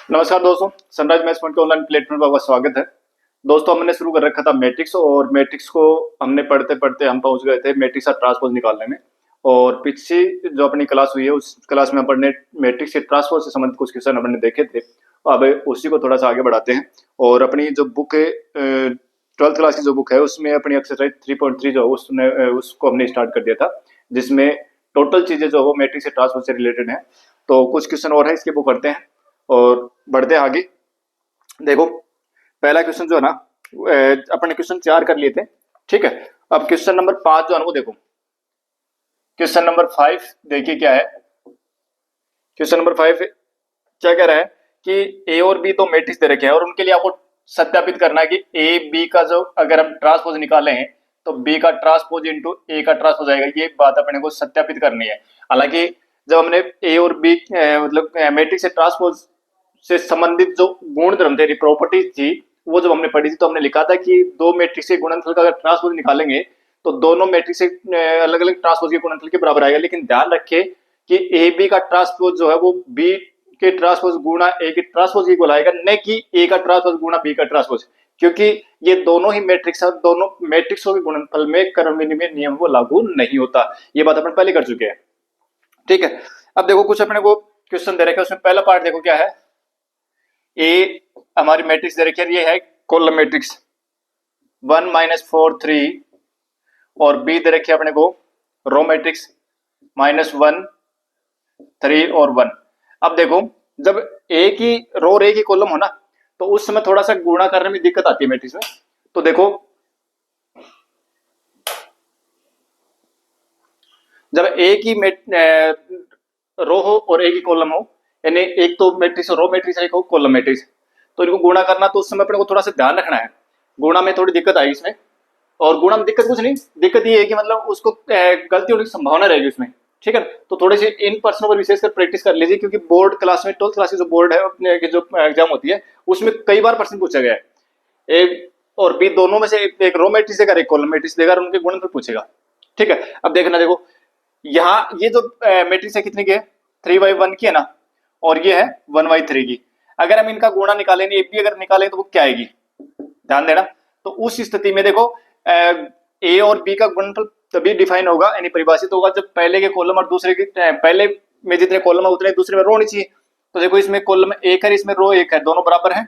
नमस्कार दोस्तों, sunrise maths point के ऑनलाइन प्लेटफॉर्म पर आपका स्वागत है। दोस्तों, हमने शुरू कर रखा था मैट्रिक्स और मैट्रिक्स को हमने पढ़ते पढ़ते हम पहुंच गए थे मैट्रिक्स और ट्रांसपोज निकालने में। और पिछली जो अपनी क्लास हुई है उस क्लास में अपन ने मैट्रिक्स के ट्रांसपोज से संबंधित कुछ क्वेश्चन अपन ने देखे थे। अब उसी को थोड़ा सा आगे बढ़ाते हैं और अपनी जो बुक है 12th क्लास की जो बुक है उसमें अपनी एक्सरसाइज 3.3 जो है उसने उसको हमने स्टार्ट कर दिया था, जिसमें टोटल चीजें जो वो मैट्रिक्स से ट्रांसपोज से रिलेटेड हैं। तो कुछ क्वेश्चन और है इसके, वो करते हैं और बढ़ते हैं आगे। देखो, पहला क्वेश्चन जो है ना, अपने क्वेश्चन 4 कर लिए थे, ठीक है। अब क्वेश्चन नंबर 5 जो है ना वो देखो। क्वेश्चन नंबर 5 देखिए क्या है। क्वेश्चन नंबर 5 क्या कह रहा है कि ए और बी तो मैट्रिक्स दे रखे हैं और उनके लिए आपको सत्यापित करना है कि ए बी का जो अगर हम ट्रांसपोज निकाले हैं तो बी का ट्रांसपोज इंटू ए का ट्रांसपोज आएगा। ये बात अपने को सत्यापित करनी है। हालांकि जब हमने ए और बी मतलब मैट्रिक्स से ट्रांसपोज से संबंधित जो गुण धर्म थे, प्रॉपर्टीज थी, वो जब हमने पढ़ी थी तो हमने लिखा था कि दो मैट्रिक्स के गुणनफल का अगर ट्रांसपोज निकालेंगे तो दोनों मैट्रिक्स से अलग अलग ट्रांसपोज के गुणनफल के बराबर आएगा। लेकिन ध्यान रखें कि ए बी का ट्रांसपोज जो है वो बी के ट्रांसपोज गुणा ए के ट्रांसपोज इक्वल आएगा, न कि ए का ट्रांसपोज गुणा बी का ट्रांसपोज, क्योंकि ये दोनों ही मैट्रिक्स है। दोनों मैट्रिक्सों के गुणनफल में क्रम विनिमय नियम वो लागू नहीं होता। ये बात अपन पहले कर चुके हैं, ठीक है। अब देखो कुछ अपने को क्वेश्चन दे रखे हैं, उसमें पहला पार्ट देखो क्या है। ए हमारी मैट्रिक्स दे रखी है, ये है कॉलम मैट्रिक्स 1 -4 3, और बी दे रखी है अपने को रो मैट्रिक्स -1 3 और 1। अब देखो, जब ए की रो और ए की कॉलम हो ना तो उस समय थोड़ा सा गुणा करने में दिक्कत आती है मैट्रिक्स में। तो देखो, जब ए की रो हो और ए की कॉलम हो, यानी एक तो मैट्रिक्स रो मैट्रिक्स है, एक हो कॉलम मैट्रिक्स, तो इनको गुणा करना तो उस समय अपने को थोड़ा सा ध्यान रखना है। गुणा में थोड़ी दिक्कत आएगी इसमें, और गुणा में दिक्कत कुछ नहीं, दिक्कत ये है कि मतलब उसको गलती होने की संभावना रहेगी उसमें, ठीक है। तो थोड़ी सी इन प्रश्नों पर विशेषकर प्रैक्टिस कर लीजिए, क्योंकि बोर्ड क्लास में 12th क्लास की जो बोर्ड है अपने की जो एग्जाम होती है उसमें कई बार प्रश्न पूछा गया है। ए और बी दोनों में से एक रो मैट्रिक्स देगा, एक कॉलम मैट्रिक्स देगा, और उनके गुणनफल पूछेगा, ठीक है। अब देखना, देखो यहाँ ये जो मैट्रिक्स है कितनी की है, 3/1 की है ना, और ये है 1/3 की। अगर हम इनका गुणा निकालें, ए बी अगर निकालें तो वो क्या आएगी, ध्यान देना। तो उस स्थिति में देखो, ए और बी का गुणनफल तभी डिफाइन होगा, यानी परिभाषित होगा, जब पहले के कॉलम और दूसरे के पहले में जितने कॉलम है उतने दूसरे में रो होनी चाहिए। तो देखो, इसमें कॉलम एक है, इसमें रो एक है, दोनों बराबर हैं।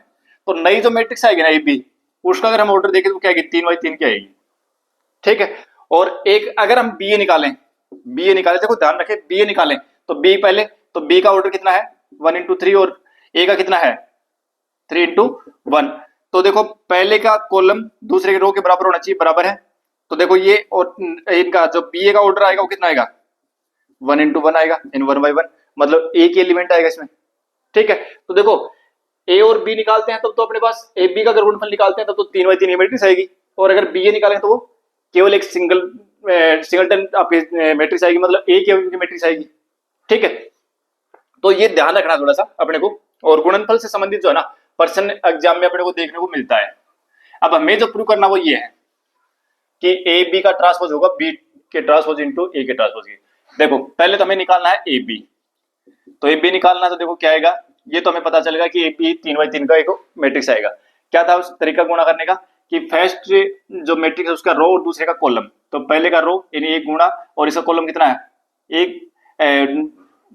तो नई जो मैट्रिक्स आएगी ना ए बी, उसका अगर हम ऑर्डर देखें तो क्या आएगी, 3/3 की आएगी, ठीक है। और एक अगर हम बी ए निकालें, बी ए निकालें, देखो ध्यान रखें, बी ए निकालें तो बी पहले, तो बी का ऑर्डर कितना है 1 × 3, और ए का कितना है 3 × 1। तो देखो पहले का कॉलम दूसरे के रो के बराबर होना चाहिए, बराबर है। तो देखो ये, और इनका जो बी ए का ऑर्डर आएगा वो कितना आएगा 1 × 1 आएगा, इन 1/1, मतलब ए की एलिमेंट आएगा इसमें, ठीक है। तो देखो ए और बी निकालते हैं तब तो अपने पास ए बी का अगर गुणनफल निकालते हैं तब तो 3/3 मैट्रिक्स आएगी, और अगर बी ए निकालें तो वो केवल एक सिंगलटन आपकी मैट्रिक्स आएगी, मतलब ए की मैट्रिक्स आएगी, ठीक है। तो ये ध्यान रखना थोड़ा सा अपने को। और गुणनफल से संबंधित जो है ना पर्सन एग्जाम में अपने को देखने को मिलता है। अब हमें जो प्रूव करना वो ये है कि ए बी का ट्रांसपोज होगा बी के ट्रांसपोज इंटू ए के ट्रांसपोज की। देखो पहले तो हमें निकालना है ए बी, तो ए बी निकालना, तो देखो क्या आएगा, ये तो हमें पता चलेगा कि ए बी 3/3 का एक मैट्रिक्स आएगा। क्या था उस तरीका गुणा करने का, कि फर्स्ट जो मैट्रिक्स है उसका रो और दूसरे का कॉलम, तो पहले का रो यानी एक गुणा, और इसका कॉलम कितना है एक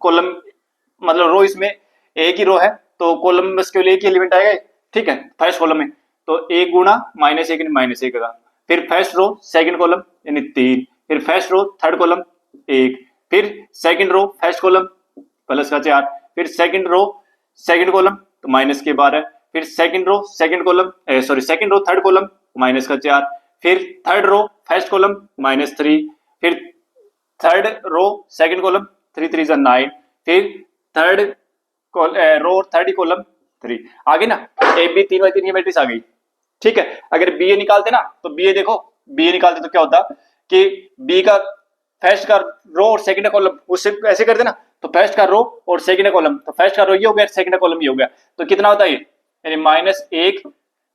कॉलम, मतलब रो इसमें एक ही रो है तो कॉलम बस केवल एक ही एलिमेंट आएगा, ठीक है, फर्स्ट कॉलम में। तो एक गुणा -1 -1 का, फिर फर्स्ट रो सेकंड कॉलम यानी 3, फिर फर्स्ट रो थर्ड कॉलम 1, फिर second row first column plus का 4, फिर सेकंड रो सेकंड कॉलम तो माइनस के 12, फिर second row second column second row third column minus का 4, फिर थर्ड रो फर्स्ट कॉलम -3, फिर थर्ड रो सेकंड कॉलम 3 3 9, फिर थर्ड रो थर्ड कॉलम 3। आगे ना ए बी 3/3 की मैट्रिक्स आ गई, ठीक है। अगर बी ए निकालते ना तो बी ए देखो, बी ए निकालते तो क्या होता कि बी का फर्स्ट का रो और सेकंड कॉलम उससे ऐसे कर देना, तो फर्स्ट का रो और सेकंड कॉलम, तो फर्स्ट का रो ये हो गया, सेकंड कॉलम ये हो गया, तो कितना होता है ये, यानी -1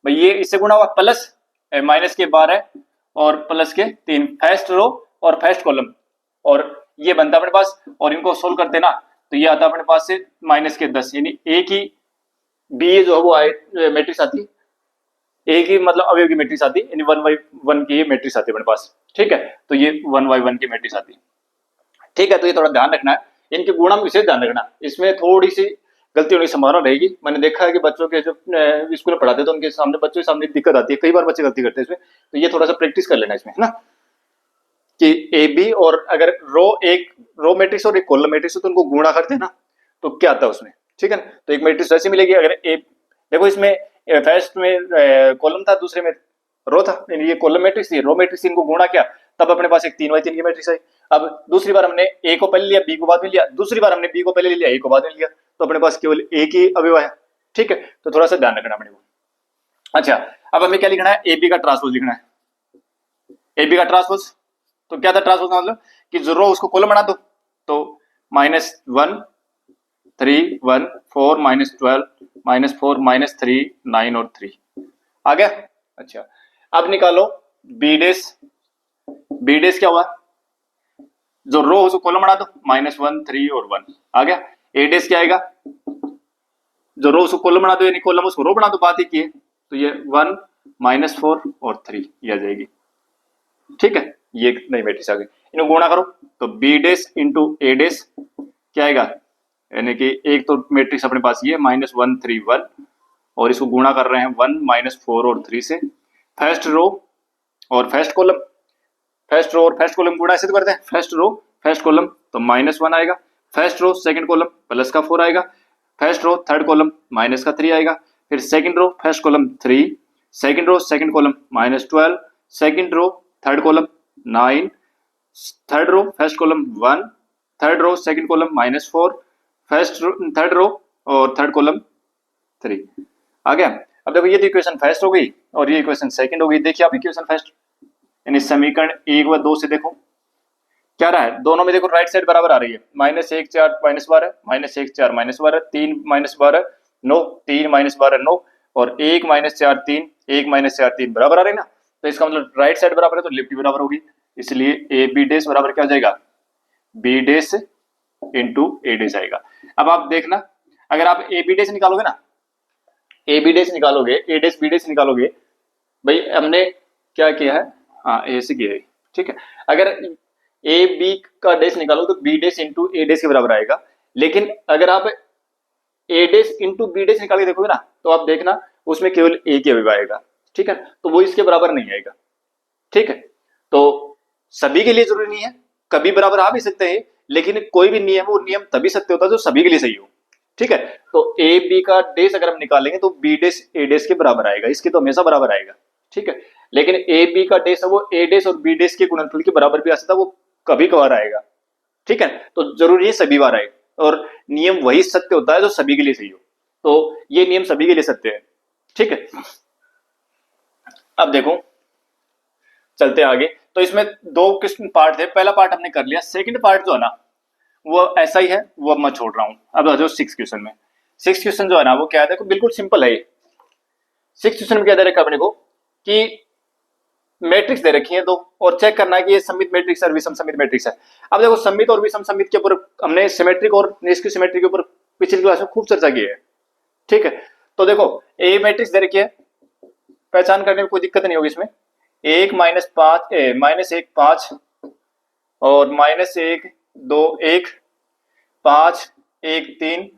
भाई, ये इससे गुणा हुआ प्लस माइनस के 12 और प्लस के 3, फर्स्ट रो और फर्स्ट कॉलम, और ये बनता अपने पास, और इनको सोल्व करते ना तो ये आता अपने पास से -10, यानी ए की बी जो है वो मैट्रिक्स आती, ए की मतलब अवयव की मैट्रिक्स आती, यानी 1/1 की मैट्रिक्स आती है अपने पास। ठीक है, तो ये 1/1 की मैट्रिक्स आती। ठीक है, तो ये थोड़ा ध्यान रखना है, इनके गुणा में विशेष ध्यान रखना, इसमें थोड़ी सी गलती होने की संभावना रहेगी। मैंने देखा है कि बच्चों के जो स्कूल में पढ़ाते हैं तो उनके सामने, बच्चों के सामने दिक्कत आती है, कई बार बच्चे गलती करते हैं इसमें, तो ये थोड़ा सा प्रैक्टिस कर लेना इसमें, है ना, कि ए बी और अगर एक रो मैट्रिक्स और एक कॉलम मैट्रिक्स हो तो उनको गुणा करते हैं ना, तो क्या आता है उसमें। ठीक है ना, तो एक मैट्रिक्स ऐसी मिलेगी, अगर ए देखो इसमें फर्स्ट में कॉलम था, दूसरे में रो था, यानी ये कॉलम मैट्रिक्स थी, रो मैट्रिक्स इनको गुणा किया, तब अपने पास एक 3x3 की मैट्रिक्स आई। अब दूसरी बार हमने ए को पहले लिया, बी को बाद में लिया, दूसरी बार हमने बी को पहले लिया, ए को बाद में लिया, तो अपने पास केवल एक ही अवयव है। ठीक है, तो थोड़ा सा ध्यान रखना अपने को। अच्छा, अब हमें क्या लिखना है, ए बी का ट्रांसपोज लिखना है। ए बी का ट्रांसपोज तो क्या था, ट्रांसपोज का मतलब कि जो रो उसको कॉलम बना दो, तो -1 3 1 4 -12 -4 -3 9 और 3 आ गया। अच्छा, अब निकालो बी डेस। बी डेस क्या हुआ, जो रो उसको कॉलम बना दो, -1 3 और 1 आ गया। ए डेस क्या आएगा, जो रो उसको कॉलम बना दो, यानी कॉलम उसको रो बना दो, बात ही की है, तो ये 1 -4 और 3 ये आ जाएगी। ठीक है, ये नई मैट्रिक्स आ गई, इनको गुणा करो, तो बी डेस इंटू ए डेस क्या आएगा, यानी कि एक तो मैट्रिक्स अपने पास ये -1 3 1 और इसको गुणा कर रहे हैं 1 -4 और 3 से, फर्स्ट रो और फर्स्ट कॉलम, फर्स्ट रो और फर्स्ट कॉलम गुणा ऐसे तो करते हैं, फर्स्ट रो फर्स्ट कॉलम तो -1 आएगा, first row second column plus का 4 आएगा, first row third column minus का 3 आएगा, फिर second row first column 3, second row second column -12, second row third column 9, third row first column 1, third row second column -4, first row third row और third column 3 आ गया। अब देखो ये तो equation first हो गई और ये इक्वेशन सेकंड हो गई। देखिए आप इक्वेशन फर्स्ट, यानी समीकरण 1 व 2 से देखो क्या रहा है, दोनों में देखो राइट साइड बराबर आ रही है, -1 4 -12 -1 4 -12 3 -12 9 3 -12 9 और 1 -4 3 1 -4 3 बराबर आ रही है ना, तो इसका मतलब राइट साइड बराबर है तो लेफ्ट बराबर होगी, इसलिए ए बी डेस बराबर क्या हो जाएगा, बी डेस इंटू ए डेस आएगा। अब आप देखना, अगर आप ए बी डेस निकालोगे ना, ए बी डेस निकालोगे, ए डेस बी डेस निकालोगे, भाई हमने क्या किया है, हाँ ए से किया है। ठीक है, अगर ए बी का डेस निकालो तो बी डेस इंटू ए डेस के बराबर आएगा, लेकिन अगर आप ए डेस इंटू बी डेस निकाल के देखोगे ना, तो आप देखना उसमें केवल ए के अवयव आएगा। ठीक है, तो वो इसके बराबर नहीं आएगा। ठीक है, तो सभी के लिए जरूरी नहीं है, कभी बराबर आ भी सकते हैं, लेकिन कोई भी नियम वो नियम तभी सत्य होता है जो सभी के लिए सही हो। ठीक है, तो ए बी का डेस अगर हम निकालेंगे तो बी डेस ए डेस के बराबर आएगा, इसके तो हमेशा बराबर आएगा। ठीक है, लेकिन ए बी का डेस है वो ए डेस और बी डेस के गुणनफल के बराबर भी आ सकता है, वो कभी कभार आएगा। ठीक है, तो जरूरी है सभी बार आए, और नियम वही सत्य होता है जो सभी के लिए सही हो, तो ये नियम सभी के लिए सत्य है। ठीक है, अब देखो चलते आगे, तो इसमें दो किस्म पार्ट थे, पहला पार्ट हमने कर लिया, सेकंड पार्ट जो है ना वो ऐसा ही है, वो अब मैं छोड़ रहा हूं। अब आ जाओ 6 क्वेश्चन में। 6 क्वेश्चन जो है ना वो क्या है, देखो बिल्कुल सिंपल है ये। 6 क्वेश्चन में क्या दे रखा है अपने को कि मैट्रिक्स दे रखी है दो, और चेक करना है कि ये सममित मैट्रिक्स और विषम सममित मैट्रिक्स है। अब देखो सममित और विषम सममित के ऊपर हमने सिमेट्रिक और निष्क्रिय सिमेट्रिक के ऊपर पिछली क्लास में खूब चर्चा की है। ठीक है, तो देखो ए मैट्रिक्स दे रखी है, पहचान करने में कोई दिक्कत नहीं होगी इसमें, 1 -1 5 और -1 2 1 5 1 3।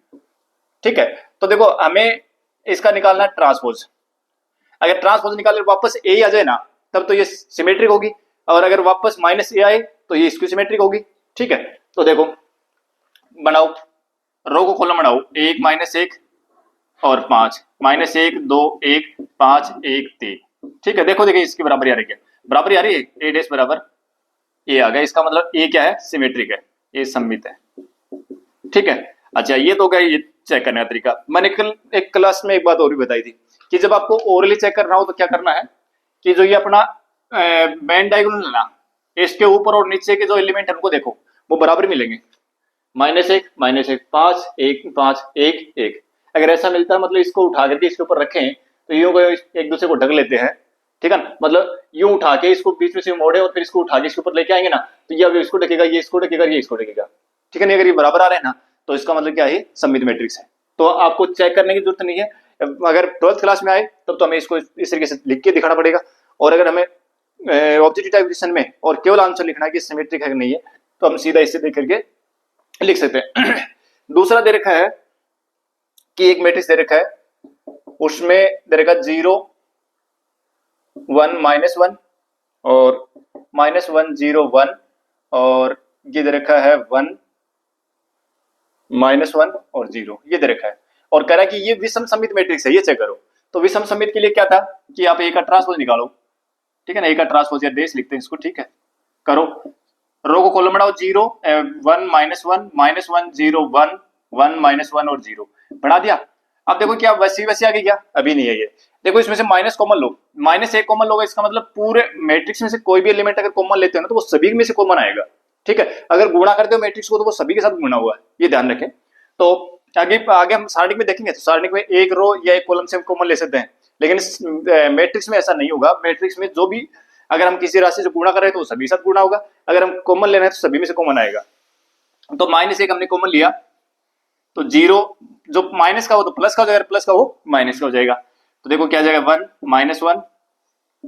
ठीक है, तो देखो हमें इसका निकालना है ट्रांसपोज। अगर ट्रांसपोज निकाले वापस ए आ जाए ना, तब तो ये सिमेट्रिक होगी, और अगर वापस -a आए तो ये स्क्यू सिमेट्रिक होगी। ठीक है, तो देखो बनाओ, रो को कॉलम बनाओ, 1 -1 और 5 -1 2 1 5 1 3। ठीक है, देखो देखिए इसकी बराबरी आ रही है, बराबरी आ रही है, ए डेस बराबर ए आ गया, इसका मतलब ए क्या है, सिमेट्रिक है, ये सममित है। ठीक है, अच्छा ये तो गया ये चेक करने का तरीका। मैंने कल एक क्लास में एक बात और भी बताई थी कि जब आपको ओरली चेक करना हो तो क्या करना है कि जो ये अपना बैंड डायगोनल है ना, इसके ऊपर और नीचे के जो एलिमेंट है उनको देखो, वो बराबर मिलेंगे, -1 -1 5 1 5 1 1। अगर ऐसा मिलता है मतलब इसको उठा करके इसके ऊपर रखें तो यूं एक दूसरे को ढक लेते हैं। ठीक है ना, मतलब यूं उठा के इसको बीच में से मोड़े और फिर इसको उठा के इसके ऊपर लेके आएंगे ना, तो ये अब इसको ढकेगा, ये इसको ढकेगा, ये इसको ढकेगा। ठीक है, नहीं अगर ये बराबर आ रहे हैं ना तो इसका मतलब क्या है, सममित मैट्रिक्स है। तो आपको चेक करने की जरूरत नहीं है। अगर 12th क्लास में आए तब तो हमें इसको इस तरीके से लिख के दिखाना पड़ेगा, और अगर हमें ऑब्जेक्टिव टाइप क्वेश्चन में और केवल आंसर लिखना है कि सिमेट्रिक है कि नहीं है, तो हम सीधा इसे देख करके लिख सकते हैं। दूसरा दे रखा है कि एक मैट्रिक्स दे रखा है, उसमें दे रखा 0 1 -1 और -1 0 1, और ये दे रखा है 1 -1 और 0, ये दे रखा है, और कह रहा है कि ये विषम सममित मैट्रिक्स है, ये चेक करो। तो विषम सममित के लिए क्या था कि आप ए का ट्रांसपोज निकालो, ठीक है ना, ए का ट्रांसपोज या डेश लिखते हैं इसको, ठीक है, करो। रो को कॉलम बढ़ाओ, 0 1 -1 -1 0 1 1 -1 और 0 बढ़ा दिया। अब देखो क्या वैसी वैसी आ गई क्या? अभी नहीं है ये। देखो इसमें से माइनस कॉमन लो, -1 कॉमन लोगे, इसका मतलब पूरे मैट्रिक्स में से कोई भी एलिमेंट अगर कॉमन लेते हो ना तो वो सभी में से कॉमन आएगा, ठीक है। अगर गुणा करते हो मैट्रिक्स को तो वो सभी के साथ गुणा हुआ है, ये ध्यान रखें। तो आगे आगे हम सारणिक में देखेंगे, तो सारणिक में एक रो या एक कॉलम से हम कॉमन ले सकते हैं, लेकिन इस मैट्रिक्स में ऐसा नहीं होगा। मैट्रिक्स में जो भी अगर हम किसी राशि से गुणा कर रहे हैं तो वो सभी साथ गुणा होगा, अगर हम कॉमन लेना है तो सभी में से कॉमन आएगा। तो -1 हमने कॉमन लिया, तो 0 जो माइनस का हो तो प्लस का हो जाएगा, प्लस का हो माइनस का हो जाएगा। तो देखो क्या जाएगा, 1 -1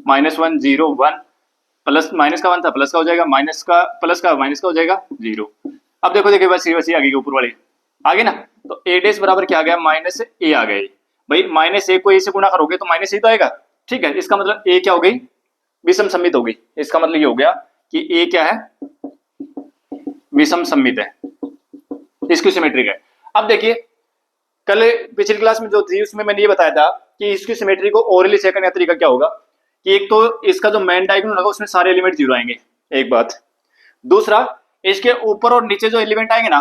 -1 0 1, प्लस माइनस का 1 था, प्लस का हो जाएगा, माइनस का प्लस का माइनस का हो जाएगा 0। अब देखो देखिए बस वैसे आ गई ऊपर वाली आगे ना, तो a डैश बराबर क्या आ गया, -a आ गया। भाई -a को a से गुणा करोगे तो -a तो आएगा, ठीक है। इसका मतलब a क्या हो गई, विषम सममित हो गई। इसका मतलब ये हो गया कि a क्या है, विषम सममित है, इसकी सिमेट्रिक है। अब देखिए कल पिछली क्लास में जो थी उसमें मैंने ये बताया था कि इसकी सिमेट्री को ओरली चेक करने का तरीका क्या होगा कि एक तो इसका जो मेन डायगोनल होगा उसमें सारे एलिमेंट 0 आएंगे, एक बात। दूसरा, इसके ऊपर और नीचे जो एलिमेंट आएंगे ना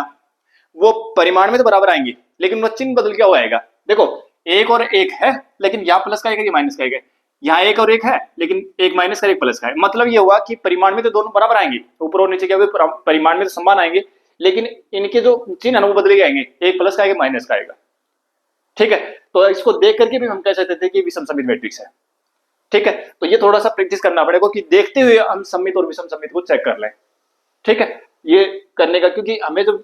वो परिमाण में तो बराबर आएंगे, लेकिन वो चिन्ह बदल क्या आएगा। देखो एक और एक है, लेकिन यहाँ प्लस का एक है, ये माइनस का एक है। यहाँ एक और एक है, लेकिन एक माइनस का एक प्लस का है। मतलब ये हुआ कि परिमाण में तो दोनों बराबर आएंगे, ऊपर और नीचे क्या हुआ, परिमाण में तो समान आएंगे, लेकिन इनके जो चिन्ह है वो बदले आएंगे, एक प्लस का एक माइनस का आएगा, ठीक है। तो इसको देख करके भी हम कह सकते थे कि विषम सममित मैट्रिक्स है, ठीक है। तो ये थोड़ा सा प्रैक्टिस करना पड़ेगा कि देखते हुए हम सममित और विषम सममित को चेक कर लें, ठीक है। ये करने का, क्योंकि हमें जो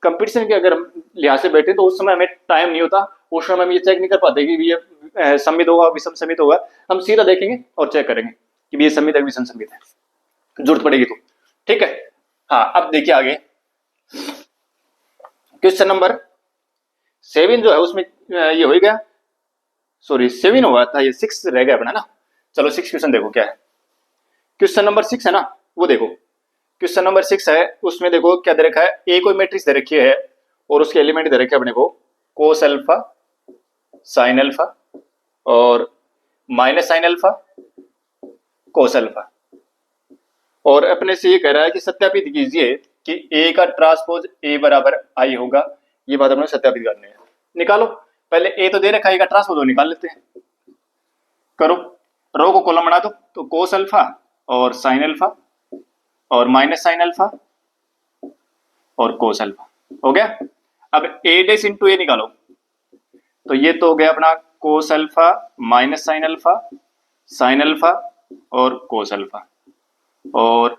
कंपटीशन के अगर हम लिहाज से बैठे तो उस समय हमें टाइम नहीं होता, उस समय हम ये चेक नहीं कर पाते कि ये सममित होगा विषम सममित होगा। हम सीधा देखेंगे और चेक करेंगे कि ये सममित है विषम सममित है, जरूरत पड़ेगी तो, ठीक है। हाँ अब देखिए आगे क्वेश्चन नंबर 7 जो है उसमें ये हो गया, सॉरी 7 हुआ था, ये 6 रह गया अपना ना। चलो 6 क्वेश्चन देखो क्या है। क्वेश्चन नंबर 6 है ना, वो देखो क्वेश्चन नंबर 6 है, उसमें देखो क्या दे रखा है, ए कोई मैट्रिक्स दे रखी है और उसके एलिमेंट दे रखे हैं अपने को कोस अल्फा, साइन अल्फा और minus sine alpha, cos alpha, और अपने से ये कह रहा है कि सत्यापित कीजिए कि ए का ट्रांसपोज ए बराबर आई होगा। ये बात अपने सत्यापित करनी है। निकालो, पहले ए तो दे रखा है, ए का ट्रांसपोज निकाल लेते हैं। करो, रो को कॉलम बना दो, तो कोस अल्फा और साइन अल्फा और माइनस साइन अल्फा और कोस अल्फा हो गया। अब ए डैश इंटू ए निकालो, तो ये तो हो गया अपना cos alpha minus sine alpha, sine alpha और कोस अल्फा, और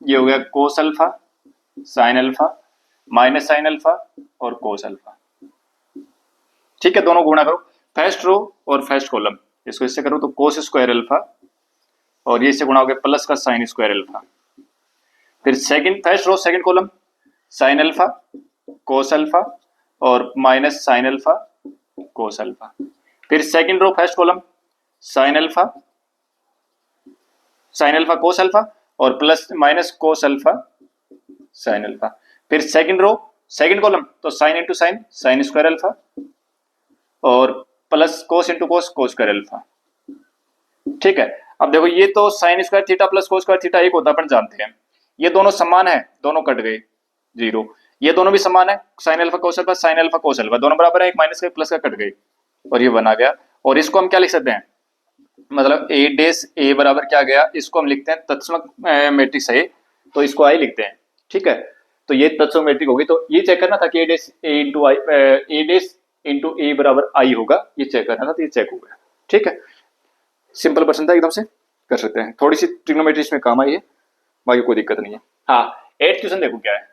ये हो गया कोस alpha sine alpha minus sine alpha और कोस अल्फा, ठीक है। दोनों गुणा करो, फर्स्ट रो और फर्स्ट कॉलम, इसको इससे करो तो कोस स्क्वायर अल्फा और ये इससे गुणा हो गया प्लस का साइन स्क्वायर अल्फा। फिर second first row second column sine alpha cos alpha और minus sine alpha cos alpha. फिर second row first column sine alpha cos alpha और plus minus cos alpha sine alpha. फिर second row second column तो sine into sine sine square alpha और plus cos into cos cos square alpha, ठीक है। अब देखो ये तो sine square theta plus cos square theta एक होता है, अपन जानते हैं। ये दोनों समान है, दोनों कट गए 0। ये दोनों भी समान है, sign alpha cos alpha sine alpha cos alpha दोनों बराबर है, एक माइनस का प्लस का कट गए और ये बना गया। और इसको हम क्या लिख सकते हैं, मतलब ए डैश ए बराबर क्या गया, इसको हम लिखते हैं तत्समक मैट्रिक्स है, तो इसको आई लिखते हैं, ठीक है। तो ये तत्समक मैट्रिक्स होगी, तो ये चेक करना था कि ए डैश ए इंटू आई, ए डैश इंटू ए बराबर आई होगा, ये चेक करना था, तो ये चेक हो गया, ठीक है। सिंपल क्वेश्चन था, एकदम से कर सकते हैं। थोड़ी सी ट्रिग्नोमेट्री इसमें काम आई है, बाकी कोई दिक्कत नहीं है। हाँ 8th क्वेश्चन देखो क्या है।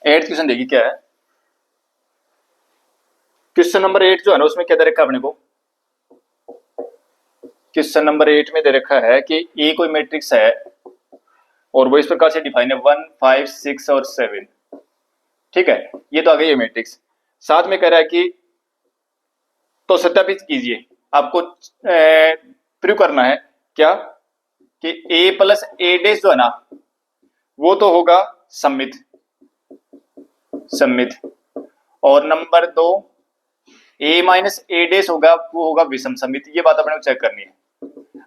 8th क्वेश्चन देखिए क्या है, क्वेश्चन नंबर 8 जो है ना उसमें क्या दे रखा है अपने को, क्वेश्चन नंबर 8 में दे रखा है कि ए कोई मैट्रिक्स है और वो इस प्रकार से डिफाइन है 1 5 6 और 7। ठीक है, ये तो आ गई है मैट्रिक्स। साथ में कह रहा है कि तो सत्यापित कीजिए, आपको प्रूव करना है क्या कि ए प्लस ए डैश जो है ना वो तो होगा सममित, सममित। और नंबर 2 ए माइनस ए डैश होगा वो होगा विषम सममित। ये बात अपने को चेक करनी है।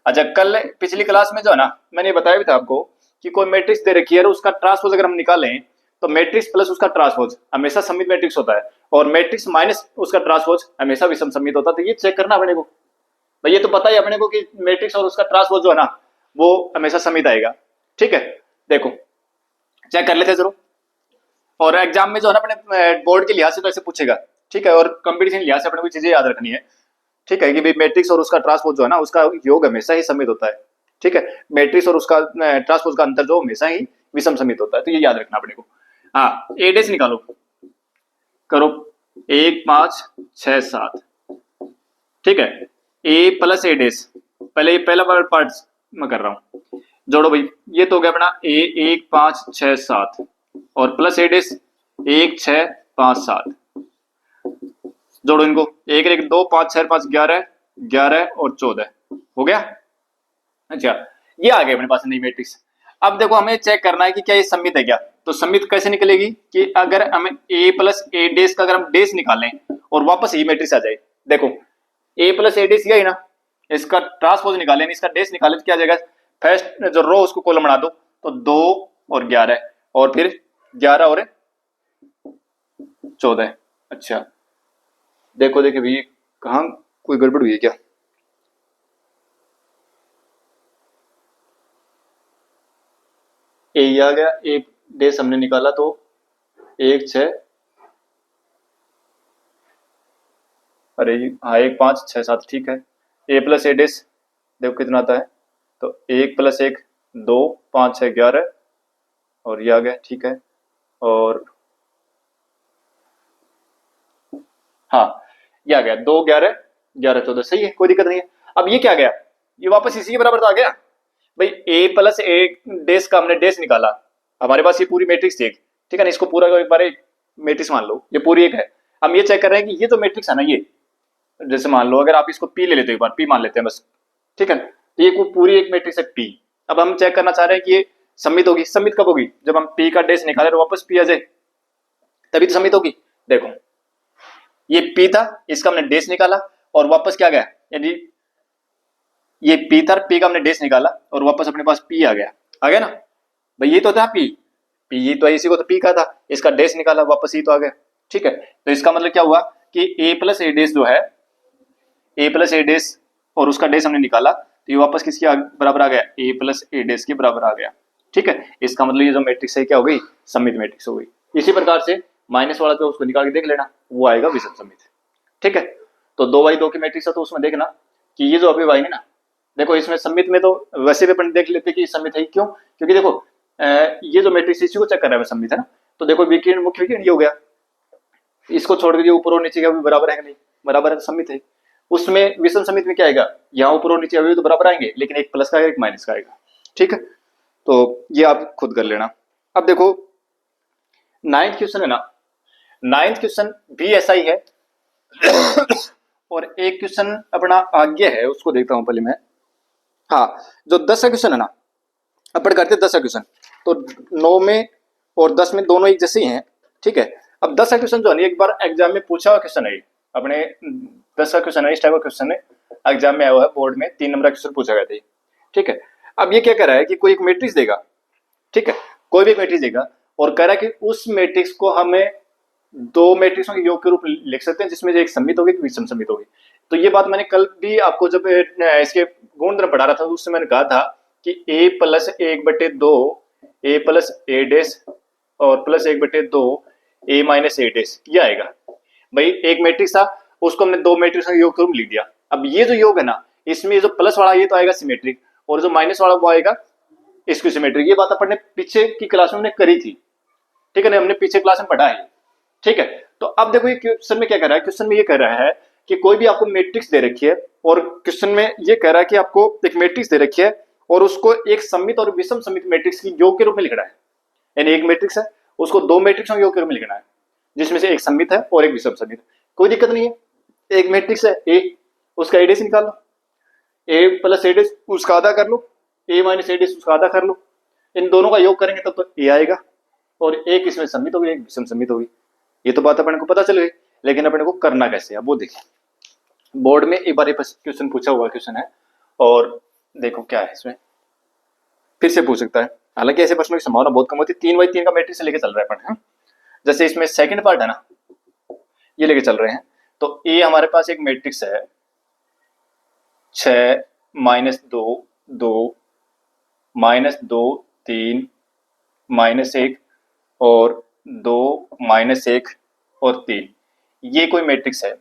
अच्छा, कल पिछली क्लास में जो है ना मैंने बताया भी था आपको कि कोई मैट्रिक्स दे रखी है और उसका ट्रांसपोज अगर हम निकालें तो मैट्रिक्स प्लस उसका ट्रांसपोज हमेशा सममित मैट्रिक्स होता है और मैट्रिक्स माइनस उसका ट्रांसपोज हमेशा विषम सममित होता है। तो ये चेक करना अपने को भाई, ये तो पता ही अपने को कि मैट्रिक्स और उसका ट्रांसपोज जो है ना वो हमेशा सममित आएगा। ठीक है, देखो चेक कर लेते हैं जरूर। और एग्जाम में जो है ना अपने बोर्ड के लिहाज से तो ऐसे पूछेगा। ठीक है, और कंपटीशन लिहाज से अपने को चीजें याद रखनी है। ठीक है, कि भाई मैट्रिक्स और उसका ट्रांसपोज जो है ना उसका योग हमेशा ही सममित होता है। ठीक है, मैट्रिक्स और उसका ट्रांसपोज का अंतर जो हमेशा ही विषम सममित होता है। तो ये याद रखना अपने को। हाँ, ए डैश निकालो, करो 1 5 6 7। ठीक है, ए प्लस ए डैश, पहले ये पहला पार्ट मैं कर रहा हूं, जोड़ो भाई। ये तो हो गया अपना ए 1 5 6 7 और प्लस ए डैश 1 6 5 7। जोड़ो इनको, 1 1 2 5 6 5 11 11 और 14 हो गया। अच्छा, ये आ गया अपने पास नई मैट्रिक्स। अब देखो हमें चेक करना है कि क्या ये सममित है क्या। तो सममित कैसे निकलेगी कि अगर हमें ए प्लस ए डैश का अगर हम डैश निकालें और वापस ये मैट्रिक्स आ जाए। देखो ए प्लस ए डैश यही ना, इसका ट्रांसपोज निकालें, इसका डैश निकालें तो क्या आ जाएगा, फर्स्ट जो रो उसको कॉलम बना दो तो 2 और 11 और फिर 11 और 14। अच्छा देखो देखिए भैया कहाँ कोई गड़बड़ हुई है क्या। ए आ गया, ए डैश हमने निकाला तो 1 6, अरे हाँ 1 5 6 7। ठीक है, ए प्लस ए डैश देखो कितना आता है, तो 1 प्लस 1 2 5 6 11 और ये आ गया। ठीक है, और हाँ ये आ गया 2 11 11 14। सही है, कोई दिक्कत नहीं है। अब ये क्या गया, ये वापस इसी के बराबर तो आ गया भाई। ए प्लस ए डैश का हमने डैश निकाला, हमारे पास ये पूरी मैट्रिक्स थी एक। ठीक है ना, इसको पूरा एक बार मैट्रिक्स मान लो, ये पूरी एक है। हम ये चेक कर रहे हैं कि ये तो मैट्रिक्स है ना, ये जैसे मान लो अगर आप इसको पी ले लेते हो, एक बार पी मान लेते हैं बस। ठीक है, तो ये पूरी एक मैट्रिक्स है पी। अब हम चेक करना चाह रहे हैं कि ये सममित होगी। सममित कब होगी, जब हम पी का डैश निकाले तो वापस पी आ जाए, तभी तो सममित होगी। देखो ये पी था, इसका हमने डैश निकाला और वापस क्या गया, यदि ये पी था, पी का हमने डैश निकाला और वापस अपने पास पी आ गया ना भाई। ये तो था पी, पी ये तो इसी को तो पी का था, इसका डैश निकाला वापस ये तो आ गया। ठीक है, तो इसका मतलब क्या हुआ कि ए प्लस ए डैश जो है, ए प्लस ए डैश और उसका डैश हमने निकाला तो ये वापस किसके बराबर आ गया, ए प्लस ए डैश के बराबर आ गया। ठीक है, इसका मतलब ये जो मैट्रिक्स है क्या हो गई, सममित मैट्रिक्स हो गई। इसी प्रकार से माइनस वाला तो उसको निकाल के देख लेना, वो आएगा विषम सममित। ठीक है, तो 2/2 की मैट्रिक्स है तो उसमें देखना कि ये जो अभी वाई है ना, देखो इसमें सममित में तो वैसे भी अपन देख लेते कि सममित है। क्यों, क्योंकि देखो ये जो मैट्रिक्स इसी को चेक कर रहा है सममित है ना। तो देखो विकर्ण मुख्य विकर्ण ये हो गया, इसको छोड़ के ऊपर और नीचे का भी बराबर है कि नहीं, बराबर है तो सममित है। उसमें विषम सममित में क्या आएगा, यहाँ ऊपर और नीचे अभी तो बराबर आएंगे लेकिन एक प्लस का एक माइनस का आएगा। ठीक है, तो ये आप खुद कर लेना। अब देखो 9th क्वेश्चन है ना, 9th क्वेश्चन भी ऐसा ही है और एक क्वेश्चन अपना आगे है उसको देखता हूं पहले मैं। हाँ, जो 10 का क्वेश्चन है ना, अपन करते 10 का क्वेश्चन तो 9 में और 10 में दोनों एक जैसे ही हैं। ठीक है, अब 10 का क्वेश्चन जो है एक बार एग्जाम में पूछा हुआ क्वेश्चन है, अपने 10 का क्वेश्चन है, इस टाइप का क्वेश्चन है एग्जाम में आया हुआ है, बोर्ड में 3 नंबर का क्वेश्चन पूछा गया था। ठीक है, अब ये क्या कह रहा है कि कोई एक मैट्रिक्स देगा। ठीक है, कोई भी एक मैट्रिक्स देगा और कह रहा है कि उस मैट्रिक्स को हमें 2 मैट्रिक्सों के योग के रूप लिख सकते हैं जिसमें एक सममित होगी एक विषम सममित होगी। तो ये बात मैंने कल भी आपको जब इसके गुणधर्म पढ़ा रहा था उससे मैंने कहा था कि a plus 1/2 a plus a dash और plus 1/2 a minus a dash ये आएगा। भाई एक मैट्रिक्स था उसको हमने 2 मैट्रिक्स का योग के रूप लिख दिया। अब ये जो योग है ना, इसमें जो प्लस वाला ये तो आएगा सिमेट्रिक और जो माइनस वाला वो आएगा इसकी सिमेट्रिक। ये बात अपन ने पीछे की क्लास में करी थी। ठीक है ना, हमने पीछे क्लास में पढ़ा है। ठीक है, तो अब देखो ये क्वेश्चन में क्या कर रहा है, क्वेश्चन में ये कह रहा है कि कोई भी आपको मैट्रिक्स दे रखी है और क्वेश्चन में ये कह रहा है कि आपको एक मैट्रिक्स दे रखी है और उसको एक सममित और विषम सममित मैट्रिक्स की योग के रूप में लिखना है। यानी एक मैट्रिक्स है, उसको दो मैट्रिक्सों के योग के रूप में लिखना है, जिसमें से एक सममित है और एक विषम सममित। कोई दिक्कत नहीं है। एक मैट्रिक्स है ए, उसका एडेस निकाल लो, ए प्लस एडेस उसका आधा कर लो, ए माइनस एडेस उसका आधा कर लो। इन दोनों का योग करेंगे तब तो ए आएगा और एक इसमें सममित होगी, एक विषम सममित होगी। ये तो बात अपने को पता चल गई, लेकिन अपने को करना कैसे है वो देखिए। बोर्ड में एक बार ये क्वेश्चन पूछा हुआ क्वेश्चन है और देखो क्या है इसमें, फिर से पूछ सकता है। हालांकि ऐसे प्रश्नों की संभावना बहुत कम होती है। 3x3 का मैट्रिक्स लेके चल रहा है अपन, जैसे इसमें सेकंड पार्ट है ना, ये लेके चल रहे हैं। तो ए हमारे पास एक मैट्रिक्स है 6 -2 2 -2 3 -1 और 2 -1 और 3, ये कोई मैट्रिक्स है,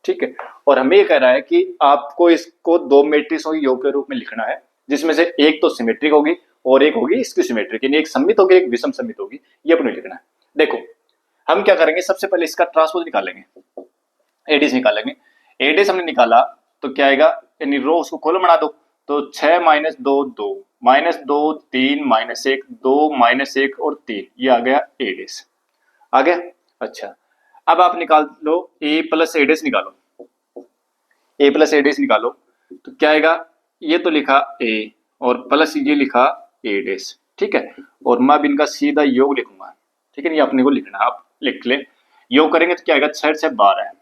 ठीक है। और हमें ये कह रहा है कि आपको इसको दो मैट्रिक्सों के योग के रूप में लिखना है, जिसमें से एक तो सिमेट्रिक होगी और एक होगी इसकी सिमेट्रिक, यानी एक सममित होगी एक विषम सममित होगी। ये अपने लिखना है। देखो हम क्या करेंगे, सबसे पहले इसका ट्रांसपोज निकालेंगे, एडिस निकालेंगे। एडिस हमने निकाला तो क्या आएगा, यानी रो उसको कॉलम बना दो। तो 6 -2 2 -2 3 -1 2 -1 और 3, ये आ गया एडिस, आ गया। अच्छा अब आप निकाल लो ए प्लस एडिस निकालो, ए प्लस एडिस निकालो तो क्या आएगा, ये तो लिखा ए और प्लस ये लिखा एडिस, ठीक है। और मैं अब इनका सीधा योग लिखूंगा, ठीक है। ये अपने को लिखना, आप लिख ले। योग करेंगे तो क्या आएगा, 6 6 12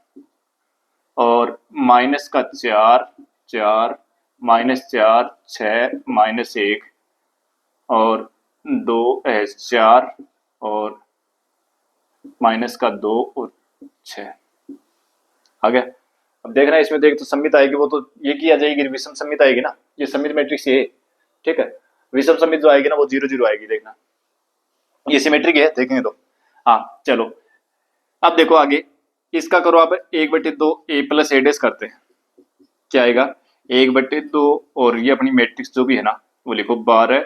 और माइनस का 4 4 -4 6 -1 और 2 4 और माइनस का 2 और 6 आ गया। अब देखना है इसमें देख तो सममित आएगी, वो तो ये की आ जाएगी, विषम सममित आएगी ना, ये सममित मैट्रिक्स ये, ठीक है। विषम सममित जो आएगी ना वो 0 0 आएगी, देखना ये सिमेट्रिक है, देखेंगे तो। हाँ चलो अब देखो आगे इसका करो आप 1/2 ए प्लस एडेस करते हैं, क्या आएगा 1/2 और ये अपनी मैट्रिक्स जो भी है ना वो लिखो 12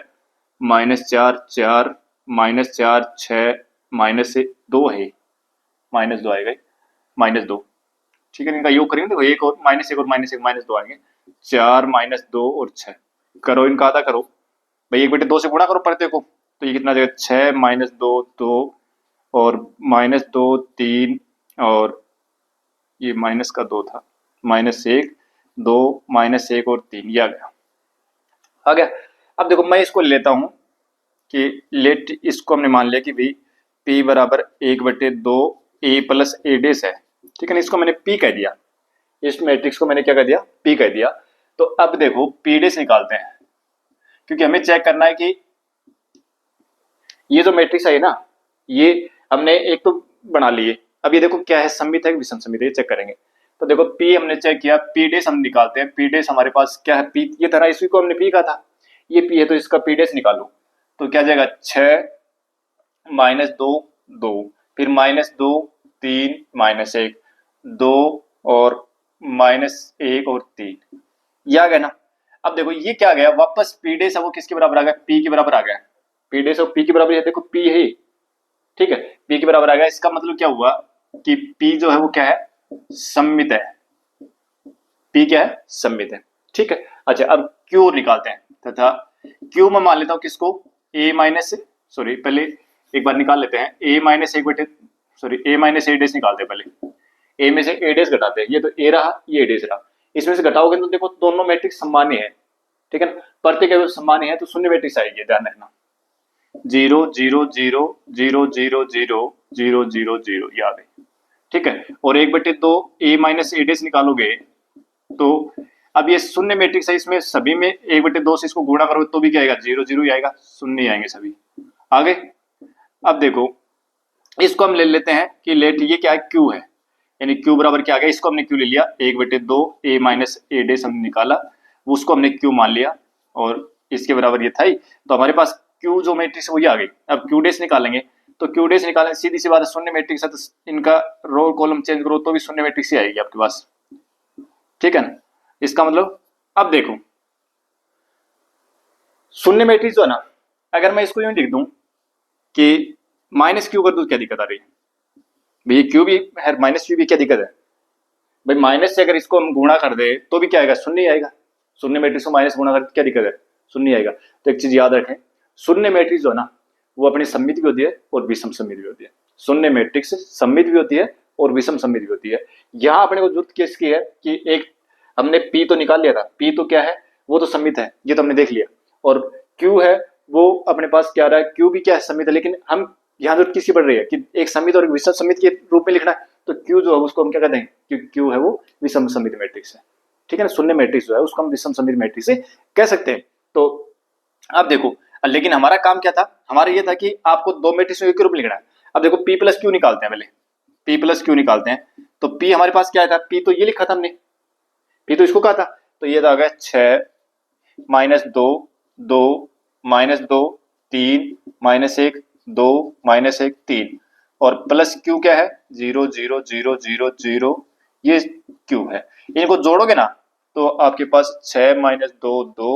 -4 4 -4 6 -2 है, -2 आएगा, -2, ठीक है। इनका योग करेंगे तो एक और -1 और -1 -2 आएंगे, 4 -2 और 6 करो, इनका आधा करो भाई, 1/2 से गुणा करो प्रत्येक को, तो ये कितना आ जाएगा 6 -2 2 और -2 3 और ये माइनस का 2 था, -1 2 -1 और 3, ये आ गया। अब देखो मैं इसको लेता हूं कि लेट इसको हमने मान लिया कि भाई p बराबर 1/2 a प्लस ए डेस है, ठीक है ना। इसको मैंने p कह दिया, इस मैट्रिक्स को मैंने क्या कह दिया, p कह दिया। तो अब देखो p डेस निकालते हैं, क्योंकि हमें चेक करना है कि ये जो मैट्रिक्स है ना, ये हमने एक तो बना लिए। अब ये देखो क्या है, सममित है विषम सममित है, ये चेक करेंगे। तो देखो p हमने चेक किया, p डेस हम निकालते हैं। p डेस हमारे पास क्या है, p ये तरह इसी को हमने p कहा था, ये p है तो इसका p डेस निकालो तो क्या जाएगा 6 -2 2 फिर -2 3 -1 2 और -1 और 3, ये आ गया ना। अब देखो ये क्या आ गया, वापस p डेस है वो किसके बराबर आ गया, p के बराबर आ गया। p डेस और p के बराबर है, देखो p है, ठीक है, p के बराबर आ गया। इसका मतलब क्या हुआ कि p जो है वो क्या है, सममित है, p क्या है, सममित है, ठीक है। अच्छा अब q निकालते हैं, तथा q में मान लेता हूं किसको, a माइनस सॉरी पहले एक बार निकाल लेते हैं, a minus a minus a डेस निकालते हैं। पहले a में से a डेस घटाते हैं, ये तो a रहा ये a डेस रहा, इसमें से घटाओगे तो देखो दोनों मैट्रिक्स समान है, ठीक है ना। प्रत्येक अगर समान है तो शून्य मैट्रिक्स आएगी, ध्यान रखना। 0 0 0 0 0 0 0 0 0 याद है, ठीक है। और 1/2 a माइनस a डेस निकालोगे तो अब ये शून्य मैट्रिक्स है, इसमें सभी में 1/2 से इसको गुणा करोगे तो भी क्या आएगा, 0 0 ही आएगा, शून्य ही आएंगे सभी, आगे। अब देखो इसको हम ले लेते हैं कि लेट ये क्या है, q है, यानी q बराबर क्या आ गया, इसको हमने q ले लिया 1/2 a माइनस a डेस हमने निकाला, उसको हमने q मान लिया और इसके बराबर ये था ही। तो हमारे पास q जो मैट्रिक्स वो ये आ गई। अब q डेस निकालेंगे तो q डेस निकालें, सीधी सी बात है, शून्य मैट्रिक्स है तो इनका रो कॉलम चेंज करो तो भी शून्य मैट्रिक्स ही आएगी आपके पास, ठीक है ना। इसका मतलब अब देखो शून्य मैट्रिक्स जो है ना, अगर मैं इसको यूं लिख दूं कि -q कर दूं क्या दिक्कत आ रही है, भाई ये क्यू भी है, माइनस क्यू भी, क्या दिक्कत है भाई? माइनस से अगर इसको हम गुणा कर दे तो भी क्या आएगा? शून्य ही आएगा। शून्य मैट्रिक्स को माइनस गुणा कर क्या दिक्कत है? शून्य ही आएगा। तो एक चीज याद रखें, शून्य मैट्रिक्स जो है ना वो अपनी सममित भी होती है और विषम सममित भी होती है। शून्य मैट्रिक्स सममित भी होती है और विषम सममित भी होती है। यहाँ अपने को जरूरत किसकी है कि एक हमने पी तो निकाल लिया था, पी तो क्या है, वो तो सममित है, ये तो हमने देख लिया। और क्यू है वो अपने पास क्या रहा है, क्यू भी क्या है, सममित है। लेकिन हम यहाँ जरूरत किसकी पड़ रही है कि एक सममित और एक विषम सममित के रूप में लिखना है। तो क्यू जो है उसको हम क्या कहते हैं, क्यू है वो विषम सममित मैट्रिक्स है। ठीक है ना, शून्य मैट्रिक्स जो है उसको हम विषम सममित मैट्रिक्स से कह सकते हैं। तो अब देखो, लेकिन हमारा काम क्या था, हमारा ये था कि आपको दो मैट्रिक्स के रूप में लिखना है। अब देखो पी प्लस क्यू निकालते हैं, पहले पी प्लस क्यू निकालते हैं। तो पी हमारे पास क्या था, पी तो ये लिखा था हमने, पी तो इसको कहा था। तो ये आ गया 6 माइनस 2 2 माइनस 2 3 माइनस 1 2 माइनस 1 3 और प्लस क्यू क्या है 0 0 0 0 0, ये क्यू है। इनको जोड़ोगे ना तो आपके पास 6 माइनस 2 2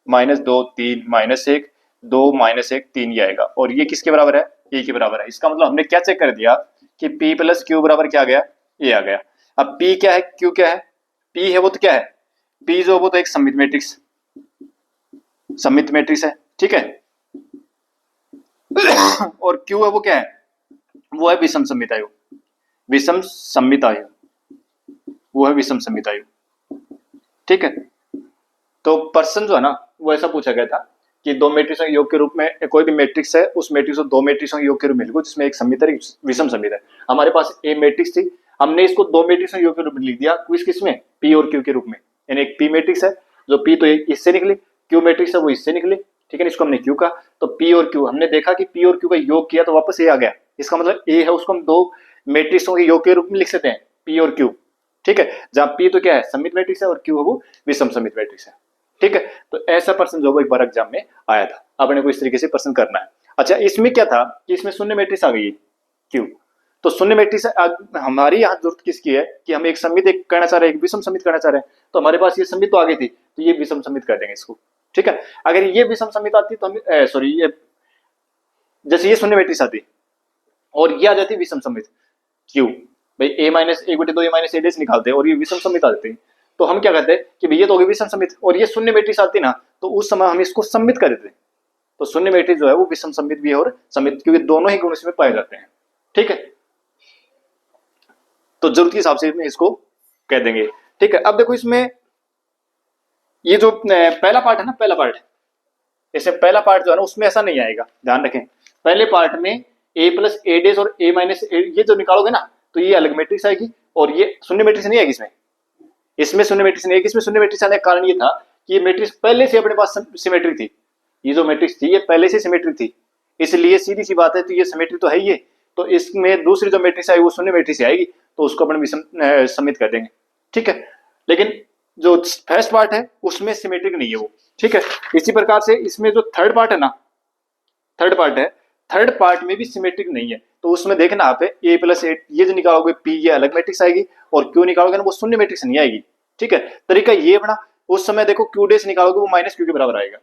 माइनस 2 3 माइनस 1 2 माइनस 1 3 ये आएगा। और ये किसके बराबर है, ए के बराबर है। इसका मतलब हमने क्या चेक कर दिया कि p प्लस क्यू बराबर क्या आ गया, ये आ गया। अब p क्या है, q क्या है, p है वो तो क्या है, p जो वो तो एक सममित मैट्रिक्स, सममित मैट्रिक्स है। ठीक है और q है वो क्या है, वो है विषम सममित आयु, विषम सममित आयु, वो है विषम सममित आयु। ठीक है, तो प्रश्न जो है ना वो ऐसा पूछा गया था कि दो मैट्रिक्सों के योग के रूप में, कोई भी मैट्रिक्स है उस मैट्रिक्स को दो मैट्रिक्सों के योग के रूप में लिखो जिसमें एक सममित है एक विषम सममित है। हमारे पास ए मैट्रिक्स थी, हमने इसको दो मैट्रिक्सों के योग के रूप में लिख दिया, किसमें, पी और क्यू के रूप में। यानी एक पी मैट्रिक्स है जो पी तो इससे निकली, क्यू मैट्रिक्स है वो इससे निकली। ठीक है, इसको हमने क्यू कहा। तो पी और क्यू हमने देखा कि पी और क्यू का योग किया तो वापस ए आ गया। इसका मतलब ए है उसको हम दो मैट्रिक्सों के योग के रूप में लिख सकते हैं, पी और क्यू। ठीक है, जहां पी तो क्या है, सममित मैट्रिक्स है और क्यू है वो विषम सममित मैट्रिक्स है। ठीक है, तो ऐसा प्रश्न जो वो एक बार एग्जाम में आया था, अपने को इस तरीके से प्रश्न करना है। अच्छा, इसमें क्या था कि इसमें शून्य मैट्रिक्स आ गई है क्यू। तो शून्य मैट्रिक्स हमारी यहाँ जरूरत किसकी है कि हम एक सममित एक करना चाह रहे हैं, एक विषम सममित करना चाह रहे हैं। तो हमारे पास ये सममित तो आ गई थी, तो ये विषम सममित कर देंगे इसको। ठीक है, अगर ये विषम सममित आती तो हम सॉरी ये जैसे ये शून्य मैट्रिक्स आती और ये आ जाती विषम सममित क्यू, भाई ए माइनस एक बटे दो ए माइनस ए डेस निकालते हैं और ये विषम सममित आ जाती है। तो हम क्या कहते हैं कि भैया तो होगी विषम सममित और ये शून्य मैट्रिक्स आती ना तो उस समय हम इसको सम्मित कर देते हैं। तो शून्य मैट्रिक्स जो है वो विषम सममित भी है और सममित, क्योंकि दोनों ही गुण इसमें पाए जाते हैं। ठीक है, तो जरूरत के हिसाब से इसको कह देंगे। ठीक है, अब देखो इसमें ये जो पहला पार्ट है ना, पहला पार्ट, इसमें पहला पार्ट जो है ना उसमें ऐसा नहीं आएगा, ध्यान रखें। पहले पार्ट में ए प्लस ए डेस और ए माइनस ये जो निकालोगे ना तो ये अलग मैट्रिक्स आएगी और ये शून्य मैट्रिक्स नहीं आएगी। इसमें शून्य मैट्रिक्स नहीं है। इसमें शून्य मैट्रिक्स आने का कारण ये था कि ये मैट्रिक्स पहले से अपने पास सिमेट्रिक थी, ये जो मैट्रिक्स थी ये पहले से सिमेट्रिक थी, इसलिए सीधी सी बात है तो ये सिमेट्रिक तो है ही है। तो इसमें दूसरी जो मैट्रिक्स आई वो शून्य मैट्रिक्स आएगी तो उसको अपन विषम सम्मित कर देंगे। ठीक है, लेकिन जो फर्स्ट पार्ट है उसमें सिमेट्रिक नहीं है वो। ठीक है, इसी प्रकार से इसमें जो थर्ड पार्ट है ना, थर्ड पार्ट है, थर्ड पार्ट में भी सिमेट्रिक नहीं है। तो उसमें देखना आप ए प्लस ए, ये जो निकालोगे पी ये अलग मैट्रिक्स आएगी और क्यू निकालोगे ना वो शून्य मैट्रिक्स नहीं आएगी। ठीक है, तरीका ये बना, उस समय देखो क्यू डेस निकालोगे वो माइनस क्यू के बराबर आएगा,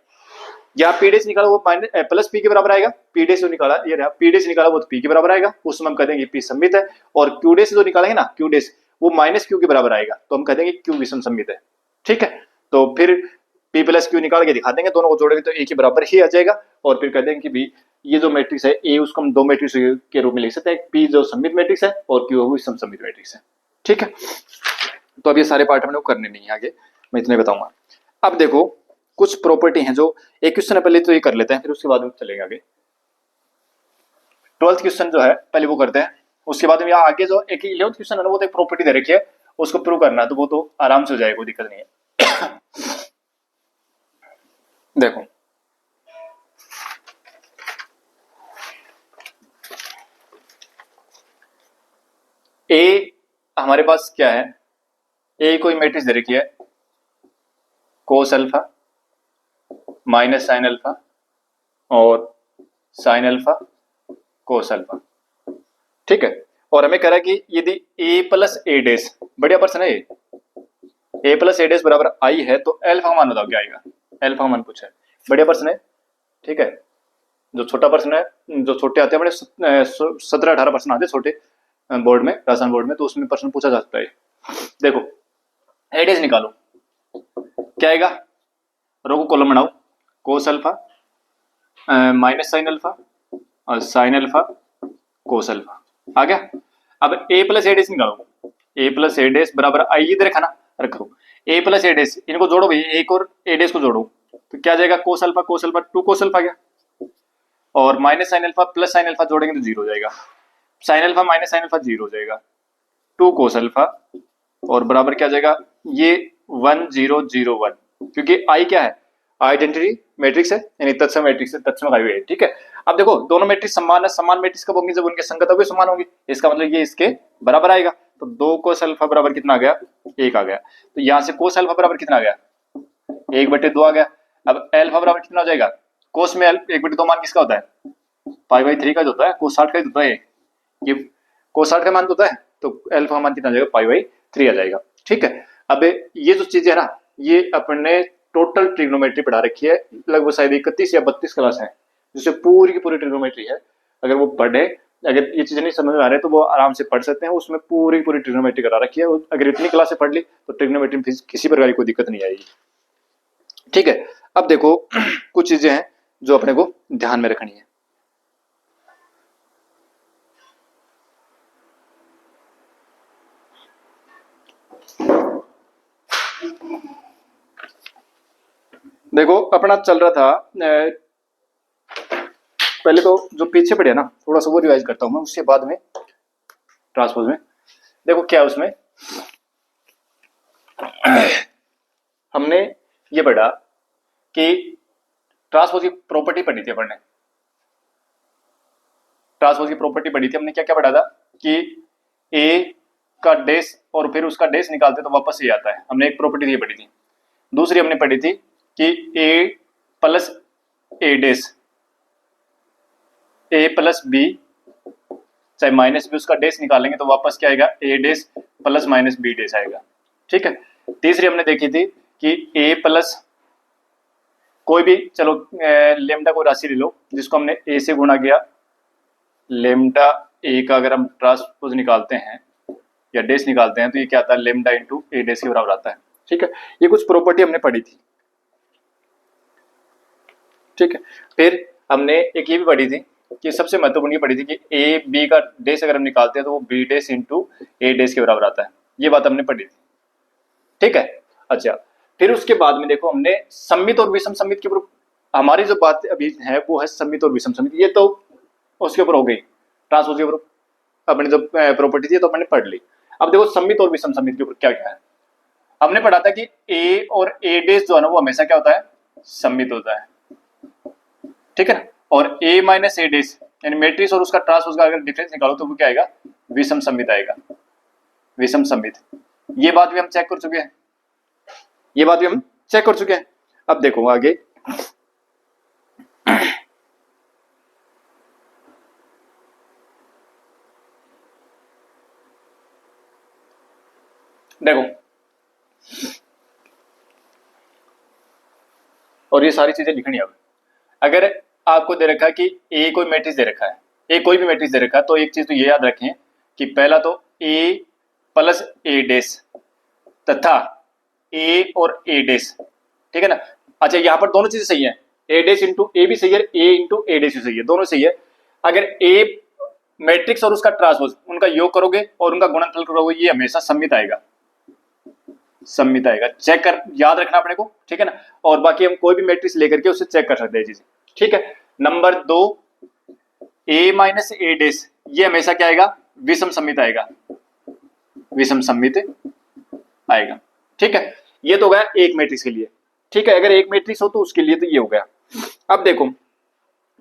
या पी डेस निकालो वो माइनस प्लस पी के बराबर आएगा। पी डेस जो निकाला ये रहा, पी डेस निकाला वो तो पी के बराबर आएगा, उस समय हम कह देंगे पी सम्मित है। और क्यू डेस जो निकालेंगे ना, क्यू डेस वो माइनस क्यू के बराबर आएगा तो हम कह देंगे क्यू विषम सम्मित है। ठीक है, तो फिर पी प्लस क्यू निकाल के दिखा देंगे, दोनों को जोड़ेंगे तो ए के बराबर ही आ जाएगा। और फिर कह देंगे कि भी ये जो मैट्रिक्स है ए उसको हम दो मैट्रिक्स के रूप में लिख सकते हैं, पी जो सम्मित मैट्रिक्स है और क्यू विषम सम्मित मैट्रिक्स है। ठीक है, तो अब ये सारे पार्ट हमने करने नहीं है, आगे मैं इतने बताऊंगा। अब देखो कुछ प्रॉपर्टी हैं जो एक क्वेश्चन है, पहले तो ये कर लेते हैं फिर उसके बाद में चलेंगे आगे। 12th क्वेश्चन जो है पहले वो करते हैं, उसके बाद में यहाँ आगे जो एक 11th क्वेश्चन है ना वो तो एक प्रॉपर्टी दे रखी है, उसको प्रूव करना है तो वो तो आराम से हो जाएगा, कोई दिक्कत नहीं है। देखो ए हमारे पास क्या है, ए कोई मैट्रिक्स दे रखी है cos alpha minus sine alpha और साइन अल्फा कोस अल्फा। ठीक है, और हमें कह रहा है कि यदि ए प्लस ए डेस, बढ़िया प्रश्न है, ए प्लस ए डेस बराबर आई है तो अल्फा का मान बताओ क्या आएगा, अल्फा का मान पूछा है, बढ़िया प्रश्न है। ठीक है, जो छोटा प्रश्न है, जो छोटे आते हैं बड़े 17-18 प्रश्न आते हैं छोटे, बोर्ड में, राजस्थान बोर्ड में, तो उसमें प्रश्न पूछा जा सकता है। देखो ए डेज निकालो, क्या आएगा, रो को कॉलम बनाओ, cos alpha minus sine alpha और साइन अल्फा कोस अल्फा आ गया। अब ए प्लस ए डेस निकालो, ए प्लस ए डेस बराबर आई इधर रखा ना, रखो ए प्लस ए डेस, इनको जोड़ो भाई, एक और ए डेस को जोड़ो, तो क्या जाएगा, cos alpha two cos alpha गया, और minus sine alpha plus sine alpha जोड़ेंगे तो जीरो हो जाएगा, sine alpha minus sine alpha zero हो जाएगा, टू कोस अल्फा और बराबर क्या जाएगा, ये 1001, क्योंकि आई क्या है, आइडेंटिटी मैट्रिक्स है, यानी तत्सम मैट्रिक्स है, तत्सम आई हुई है, ठीक है। अब देखो दोनों मैट्रिक्स समान है, समान मैट्रिक्स कब होंगी, जब उनके संगत होंगे समान होंगी, इसका मतलब ये इसके बराबर आएगा, तो दो कोस अल्फा बराबर कितना आ गया, एक आ गया, तो यहां से कोस अल्फा बराबर कितना आ गया, 1/2 आ गया। अब अल्फा बराबर कितना हो जाएगा, कोस में 1/2 मान किसका होता है, पाई/3 का जो होता है, कोस 60 का ही होता है, ये कोस 60 का मान होता है, तो अल्फा मान कितना आ जाएगा, पाई/3 आ जाएगा, ठीक है। अब ये जो चीजें है ना, ये अपने टोटल ट्रिग्नोमेट्री पढ़ा रखी है, लगभग शायद 31 या 32 क्लास है, जिससे पूरी की पूरी ट्रिग्नोमेट्री है। अगर वो पढ़े, अगर ये चीजें नहीं समझ में आ रहे तो वो आराम से पढ़ सकते हैं, उसमें पूरी पूरी ट्रिग्नोमेट्री करा रखी है, अगर इतनी क्लास से पढ़ ली तो ट्रिग्नोमेट्री में किसी प्रकार की कोई दिक्कत नहीं आएगी, ठीक है। अब देखो कुछ चीजें हैं जो अपने को ध्यान में रखनी है। देखो अपना चल रहा था पहले तो जो पीछे पड़े ना, थोड़ा सा वो रिवाइज करता हूं मैं, उसके बाद में ट्रांसपोज में देखो क्या उसमें हमने ये पढ़ा कि ट्रांसपोज की प्रॉपर्टी पढ़ी थी अपन ने, ट्रांसपोज की प्रॉपर्टी पढ़ी थी हमने, क्या क्या पढ़ा था कि ए का डेस और फिर उसका डेस निकालते तो वापस ये आता है, हमने एक प्रॉपर्टी ये पढ़ी थी। दूसरी हमने पढ़ी थी कि A plus A dash, A plus B चाहे माइनस बी, उसका डेस निकालेंगे तो वापस क्या आएगा, A dash plus minus B dash आएगा, ठीक है। तीसरी हमने देखी थी कि ए प्लस कोई भी, चलो लेमडा कोई राशि ले लो जिसको हमने ए से गुणा किया, लेमडा ए का अगर हम ट्रांसपोज निकालते हैं या डेस निकालते हैं तो ये क्या आता है, लेमडा इंटू ए डेस के बराबर आता है, ठीक है। ये कुछ प्रॉपर्टी हमने पढ़ी थी, ठीक है। फिर हमने एक ये भी पढ़ी थी कि सबसे महत्वपूर्ण ये पढ़ी थी कि ए बी का डेस अगर हम निकालते हैं तो वो बी डेस इंटू ए डेस के बराबर आता है, ये बात हमने पढ़ी थी, ठीक है। अच्छा फिर उसके बाद में देखो हमने सम्मित और विषम सम्मित के ऊपर हमारी जो बात अभी है वो है सम्मित और विषम सम्मित, ये तो उसके ऊपर हो गई, ट्रांसपोज के ऊपर अपनी जो प्रॉपर्टी थी तो मैंने पढ़ ली। अब देखो सम्मित और विषम सम्मित के ऊपर क्या क्या है, हमने पढ़ा था कि ए और ए डेस जो है ना वो हमेशा क्या होता है, सम्मित होता है, ठीक है ना। और ए माइनस ए डेस यानी मैट्रिक्स और उसका ट्रांसपोज का अगर डिफरेंस निकालो तो वो क्या आएगा, विषम सम्मित आएगा, विषम सम्मित। ये बात भी हम चेक कर चुके हैं, ये बात भी हम चेक कर चुके हैं। अब देखो आगे देखो, और ये सारी चीजें लिखनी है। अब अगर आपको दे रखा है कि ए कोई मैट्रिक्स दे रखा है, ए कोई भी मैट्रिक्स दे रखा है, तो एक चीज तो ये याद रखें कि पहला तो ए प्लस ए डेस तथा ए और ए डेस, ठीक है ना। अच्छा यहाँ पर दोनों चीजें सही है, ए डेस इंटू ए भी सही है, ए इंटू ए डेस भी सही है, दोनों सही है। अगर ए मैट्रिक्स और उसका ट्रांसपोज उनका योग करोगे और उनका गुणनफल करोगे, ये हमेशा सम्मित आएगा, सम्मित आएगा, चेक कर याद रखना अपने को, ठीक है ना। और बाकी हम कोई भी मैट्रिक्स लेकर के उससे चेक कर सकते हैं चीजें, ठीक है। नंबर 2 ए माइनस ए डेस, ये हमेशा क्या आएगा, विषम सम्मित आएगा, विषम सम्मित आएगा, ठीक है। ये तो हो गया एक मैट्रिक्स के लिए, ठीक है। अगर एक मैट्रिक्स हो तो उसके लिए तो ये हो गया। अब देखो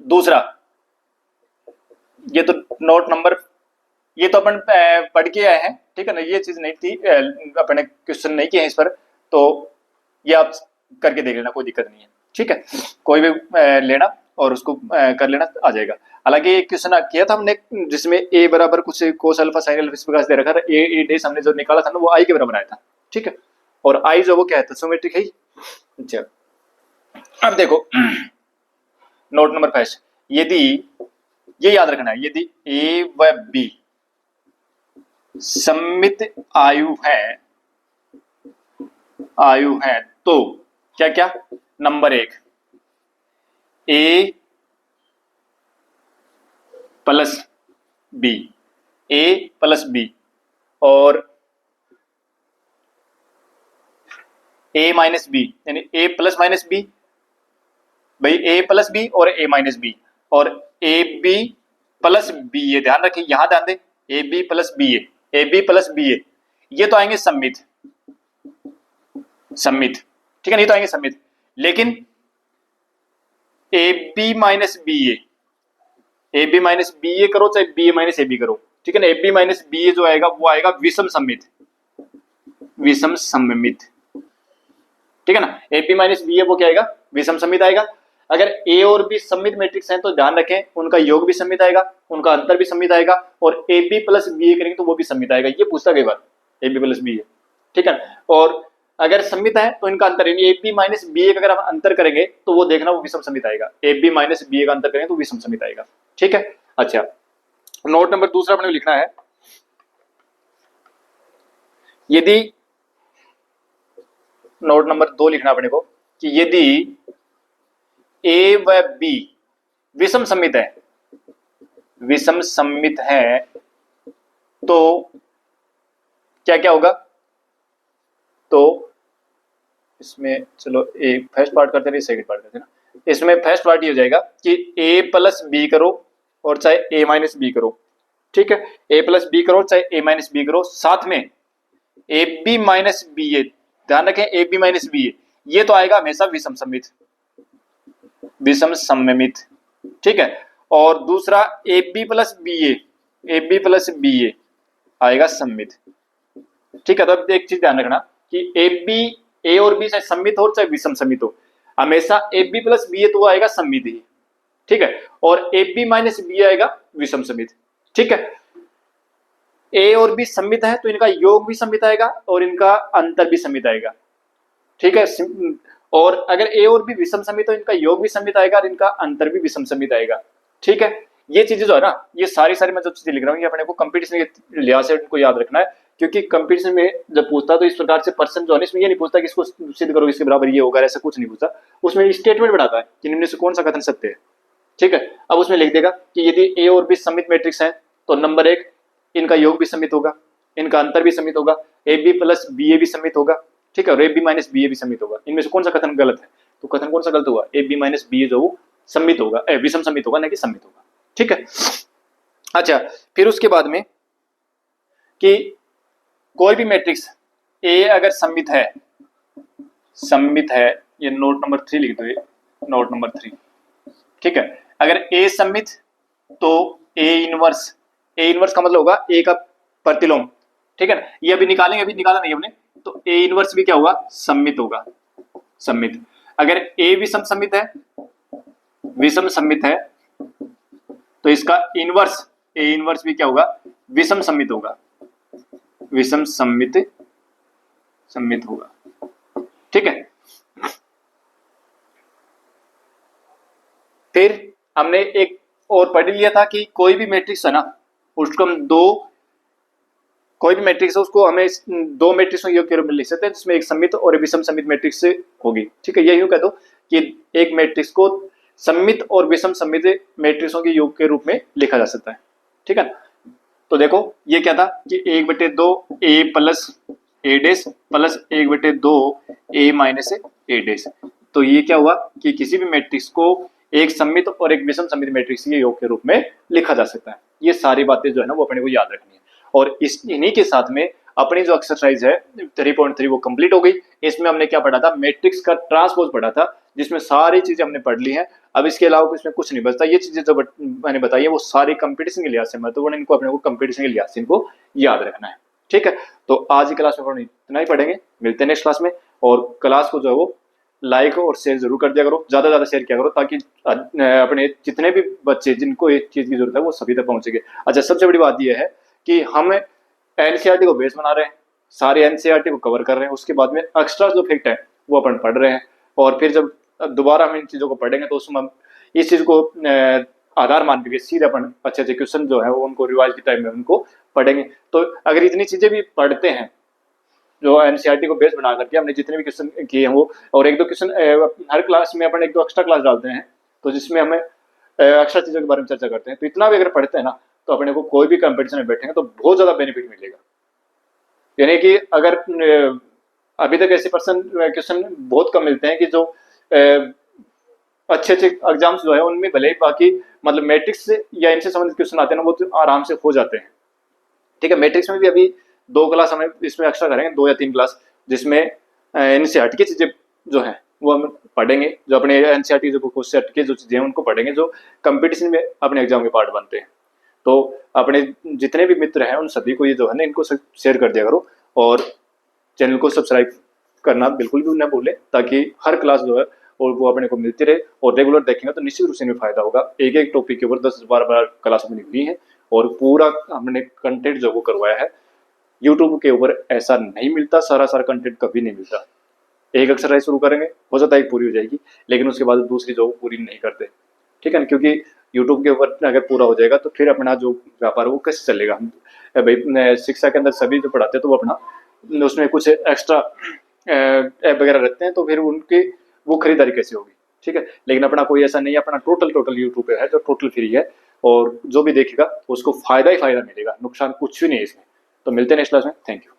दूसरा, ये तो नोट नंबर, ये तो अपन पढ़ के आए हैं, ठीक है ना, ये चीज नहीं थी, अपने क्वेश्चन नहीं किए हैं इस पर, तो ये आप करके देख लेना, कोई दिक्कत नहीं है, ठीक है। कोई भी लेना और उसको कर लेना, आ जाएगा। हालांकि एक क्वेश्चन किया था हमने जिसमें ए बराबर कुछ कोस अल्फा साइन अल्फा इस प्रकार से दे रखा था, ए डेस हमने जो निकाला था ना वो आई के बराबर आया था, ठीक है। और आई जो वो क्या है, तत्समैट्रिक है। अच्छा अब देखो नोट नंबर 5, यदि ये याद रखना है, यदि ए व बी सममित आयु है तो क्या क्या, नंबर 1 ए प्लस बी, ए प्लस बी और ए माइनस बी, यानी ए प्लस माइनस बी, भाई ए प्लस बी और ए माइनस बी, और A B plus B A, ध्यान रखिए यहां ध्यान दें, A B plus B A B plus B A, ये तो आएंगे सम्मित, सम्मित, ठीक है, नहीं तो आएंगे सम्मित। लेकिन A B minus B A B minus B A करो चाहे B A minus A B करो, ठीक है ना, A B minus B A जो आएगा वो आएगा विषम सम्मित, विषम सम्मित, ठीक है ना, ए बी माइनस बी ए वो क्या आएगा, विषम सम्मित आएगा। अगर ए और बी सम्मित मैट्रिक्स हैं तो ध्यान रखें उनका योग भी सम्मित आएगा, उनका अंतर भी सम्मित आएगा, और ए बी प्लस बी ए करेंगे तो वो भी सम्मित आएगा, ये पूछता कई बार ए बी प्लस बी ए, ठीक है। और अगर सम्मित है तो इनका अंतर, यानी ए बी माइनस बी ए का अगर हम अंतर करेंगे तो वो देखना वो विषम सम्मित आएगा, ए बी माइनस बी ए का अंतर करेंगे तो विषम सम्मित आएगा, ठीक है। अच्छा, नोट नंबर दूसरा अपने लिखना है, यदि नोट नंबर 2 लिखना अपने को कि यदि ए व बी विषम सम्मित है, विषम सम्मित है तो क्या क्या होगा, तो इसमें चलो ए फर्स्ट पार्ट करते हैं सेकंड पार्ट करते हैं ना, इसमें फर्स्ट पार्ट ये हो जाएगा कि ए प्लस बी करो और चाहे ए माइनस बी करो, ठीक है, ए प्लस बी करो चाहे ए माइनस बी करो, साथ में ए बी माइनस बी ए, ध्यान रखें ए बी माइनस बी ए, ये तो आएगा हमेशा विषम सम्मित, विषम सम्मित, ठीक है। और दूसरा A B plus B A B plus B A आएगा सम्मित, ठीक है। तो अब एक चीज ध्यान रखना कि ए बी, ए और बी चाहे सम्मित हो चाहे विषम सम्मित हो, हमेशा ए बी प्लस बी ए तो वो आएगा सम्मित ही, ठीक है, और ए बी माइनस बी आएगा विषम सम्मित, ठीक है। ए और बी सम्मित है तो इनका योग भी सम्मित आएगा और इनका अंतर भी सम्मित आएगा, ठीक है। और अगर ए और बी विषम सम्मित तो इनका योग भी सम्मित आएगा और इनका अंतर भी विषम सम्मित आएगा, ठीक है। ये चीजें जो है ना, ये सारी सारी मैं जो चीजें लिख रहा हूँ ये अपने को कंपटीशन के लिहाज से इनको याद रखना है, क्योंकि कंपटीशन में जब पूछता है तो इस प्रकार से पर्सन जो है इसमें ये नहीं पूछता कि इसको सिद्ध करो इसके बराबर ये होगा, ऐसा कुछ नहीं पूछता, उसमें स्टेटमेंट बढ़ाता है कि निम्न से कौन सा कथन सत्य है, ठीक है। अब उसमें लिख देगा कि यदि ए और बी सम्मित मैट्रिक्स है तो नंबर 1 इनका योग भी सम्मित होगा, इनका अंतर भी सम्मित होगा, ए बी प्लस बी ए भी सम्मित होगा, ठीक है, और ए बी माइनस बी ए भी सम्मित होगा। इनमें से कौन सा कथन गलत है, तो कथन कौन सा गलत हुआ, ए बी माइनस बी ए जो सम्मित होगा, विषम सम्मित होगा, ना कि सम्मित होगा, ठीक है। अच्छा, फिर उसके बाद में कि कोई भी मैट्रिक्स ए अगर सम्मित है, सम्मित है, ये नोट नंबर 3 लिख दो, ये नोट नंबर 3, ठीक है। अगर ए सम्मित तो ए इनवर्स, ए इनवर्स का मतलब होगा ए का प्रतिलोम, ठीक है ना, ये अभी निकालेंगे, अभी निकाला नहीं हमने, तो ए इनवर्स भी क्या होगा, सम्मित होगा, सम्मित। अगर ए विषम सम्मित है, विषम सम्मित है तो इसका इनवर्स, ए इनवर्स भी क्या होगा, विषम सम्मित होगा, विषम सम्मित सम्मित होगा, ठीक है। फिर हमने एक और पढ़ लिया था कि कोई भी मैट्रिक्स है ना उसको हम कोई भी मैट्रिक्स है उसको हमें 2 मैट्रिक्सों के योग के रूप में लिख सकते हैं, जिसमें एक सम्मित और एक विषम सम्मित मैट्रिक्स होगी, ठीक है। ये यूं कह दो कि एक मैट्रिक्स को सम्मित और विषम सम्मित मैट्रिक्सों के योग के रूप में लिखा जा सकता है, ठीक है। तो देखो ये क्या था कि 1/2 ए प्लस ए डैश प्लस 1/2 ए माइनस ए डैश, तो ये क्या हुआ कि किसी भी मैट्रिक्स को एक सम्मित और एक विषम सम्मित मैट्रिक्स के योग के रूप में लिखा जा सकता है। ये सारी बातें जो है ना वो अपने को याद रखनी है, और इन्हीं के साथ में अपनी जो एक्सरसाइज है 3.3 वो कंप्लीट हो गई। इसमें हमने क्या पढ़ा था, मैट्रिक्स का ट्रांसपोज पढ़ा था, जिसमें सारी चीजें हमने पढ़ ली हैं। अब इसके अलावा इसमें कुछ नहीं बचता। ये चीजें जो मैंने बताई है वो सारी कंपटीशन के लिहाज से महत्वपूर्ण, इनको अपने को कंपटीशन के लिहाज से इनको याद रखना है, ठीक है। तो आज की क्लास में इतना ही पढ़ेंगे, मिलते हैं नेक्स्ट क्लास में। और क्लास को जो है वो लाइक और शेयर जरूर कर दिया करो, ज्यादा ज्यादा शेयर किया करो, ताकि अपने जितने भी बच्चे जिनको एक चीज की जरूरत है वो सभी तक पहुंचेंगे। अच्छा, सबसे बड़ी बात यह है कि हम एनसीईआरटी को बेस बना रहे हैं, सारे एनसीईआरटी को कवर कर रहे हैं, उसके बाद में एक्स्ट्रा जो फैक्ट है वो अपन पढ़ रहे हैं, और फिर जब दोबारा हम इन चीजों को पढ़ेंगे तो उसमें हम इस चीज को आधार मान के सीधे अपन अच्छे अच्छे क्वेश्चन जो है वो उनको रिवाइज के टाइम में उनको पढ़ेंगे। तो अगर इतनी चीज़ें भी पढ़ते हैं जो एनसीईआरटी को बेस बना करके हमने जितने भी क्वेश्चन किए हैं वो, और एक दो क्वेश्चन हर क्लास में अपन एक दो एक्स्ट्रा क्लास डालते हैं तो जिसमें हमें एक्स्ट्रा चीज़ों के बारे में चर्चा करते हैं, तो इतना भी अगर पढ़ते हैं ना तो अपने को कोई भी कंपटीशन में बैठेंगे तो बहुत ज़्यादा बेनिफिट मिलेगा। यानी कि अगर अभी तक ऐसे पर्सन क्वेश्चन बहुत कम मिलते हैं कि जो अच्छे अच्छे एग्जाम्स जो है उनमें भले ही बाकी मतलब मैट्रिक्स या इनसे संबंधित क्वेश्चन आते हैं ना वो तो आराम से हो जाते हैं। ठीक है, मैट्रिक्स में भी अभी 2 क्लास हमें इसमें एक्स्ट्रा करेंगे, 2 या 3 क्लास, जिसमें इनसे हटके चीज़ें जो हैं वो हम पढ़ेंगे, जो अपने एनसीईआरटी जो से हटके जो चीज़ें हैं उनको पढ़ेंगे जो कंपटीशन में अपने एग्जाम के पार्ट बनते हैं। तो अपने जितने भी मित्र हैं उन सभी को ये जो है ना इनको शेयर कर दिया करो, और चैनल को सब्सक्राइब करना बिल्कुल भी ना भूलें, ताकि हर क्लास जो है और वो अपने को मिलती रहे, और रेगुलर देखेंगे तो निश्चित रूप से इनमें फायदा होगा। एक एक टॉपिक के ऊपर 10-12 क्लास बनी हुई है और पूरा हमने कंटेंट जो वो करवाया है। यूट्यूब के ऊपर ऐसा नहीं मिलता, सारा कंटेंट कभी नहीं मिलता। एक एक्सरसाइज शुरू करेंगे, हो सकता है एक पूरी हो जाएगी, लेकिन उसके बाद दूसरी जो पूरी नहीं करते। ठीक है ना, क्योंकि यूट्यूब के ऊपर अगर पूरा हो जाएगा तो फिर अपना जो व्यापार है वो कैसे चलेगा। हम भाई शिक्षा के अंदर सभी जो पढ़ाते हैं तो वो अपना उसमें कुछ एक्स्ट्रा ऐप वगैरह रहते हैं, तो फिर उनकी वो खरीदारी कैसे होगी। ठीक है, लेकिन अपना कोई ऐसा नहीं है, अपना टोटल यूट्यूब पे है जो टोटल फ्री है, और जो भी देखेगा उसको फायदा ही फायदा मिलेगा, नुकसान कुछ भी नहीं है इसमें। तो मिलते हैं नेक्स्ट क्लास में, थैंक यू।